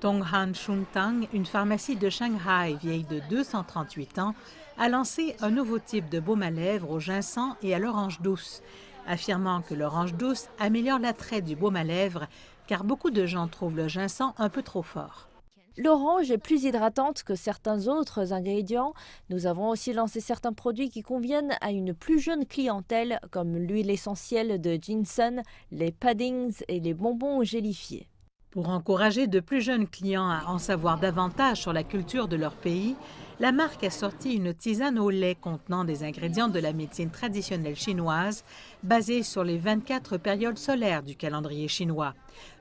Tonghan Shuntang, une pharmacie de Shanghai vieille de 238 ans, a lancé un nouveau type de baume à lèvres au ginseng et à l'orange douce, affirmant que l'orange douce améliore l'attrait du baume à lèvres car beaucoup de gens trouvent le ginseng un peu trop fort. L'orange est plus hydratante que certains autres ingrédients. Nous avons aussi lancé certains produits qui conviennent à une plus jeune clientèle, comme l'huile essentielle de ginseng, les puddings et les bonbons gélifiés. Pour encourager de plus jeunes clients à en savoir davantage sur la culture de leur pays, la marque a sorti une tisane au lait contenant des ingrédients de la médecine traditionnelle chinoise basée sur les 24 périodes solaires du calendrier chinois: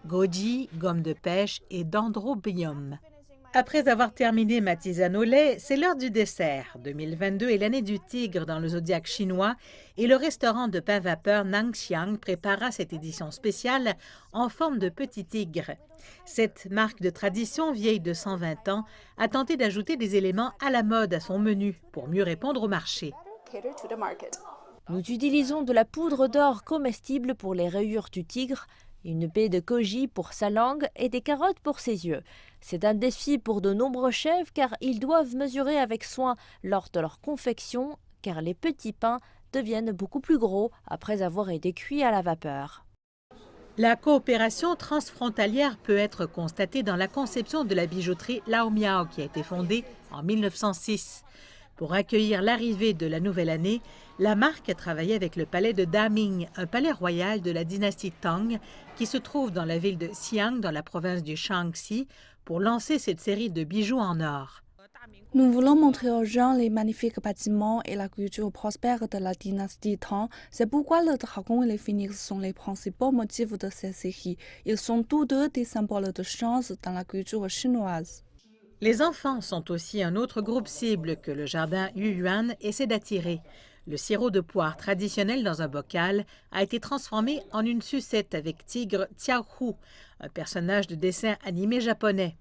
goji, gomme de pêche et dendrobium. Après avoir terminé ma tisane au lait, c'est l'heure du dessert. 2022 est l'année du tigre dans le zodiaque chinois et le restaurant de pain vapeur Nangxiang prépara cette édition spéciale en forme de petit tigre. Cette marque de tradition vieille de 120 ans a tenté d'ajouter des éléments à la mode à son menu pour mieux répondre au marché. Nous utilisons de la poudre d'or comestible pour les rayures du tigre, une baie de goji pour sa langue et des carottes pour ses yeux. C'est un défi pour de nombreux chefs car ils doivent mesurer avec soin lors de leur confection car les petits pains deviennent beaucoup plus gros après avoir été cuits à la vapeur. La coopération transfrontalière peut être constatée dans la conception de la bijouterie Lao Miao qui a été fondée en 1906. Pour accueillir l'arrivée de la nouvelle année, la marque a travaillé avec le palais de Daming, un palais royal de la dynastie Tang, qui se trouve dans la ville de Xi'an, dans la province du Shaanxi, pour lancer cette série de bijoux en or. Nous voulons montrer aux gens les magnifiques bâtiments et la culture prospère de la dynastie Tang. C'est pourquoi le dragon et les phénix sont les principaux motifs de cette série. Ils sont tous deux des symboles de chance dans la culture chinoise. Les enfants sont aussi un autre groupe cible que le jardin Yuyuan essaie d'attirer. Le sirop de poire traditionnel dans un bocal a été transformé en une sucette avec tigre Tiaohu, un personnage de dessin animé japonais.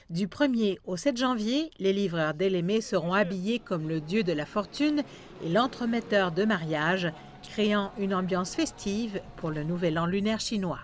Du 1er au 7 janvier, les livreurs d'Elémé seront habillés comme le dieu de la fortune et l'entremetteur de mariage, créant une ambiance festive pour le nouvel an lunaire chinois.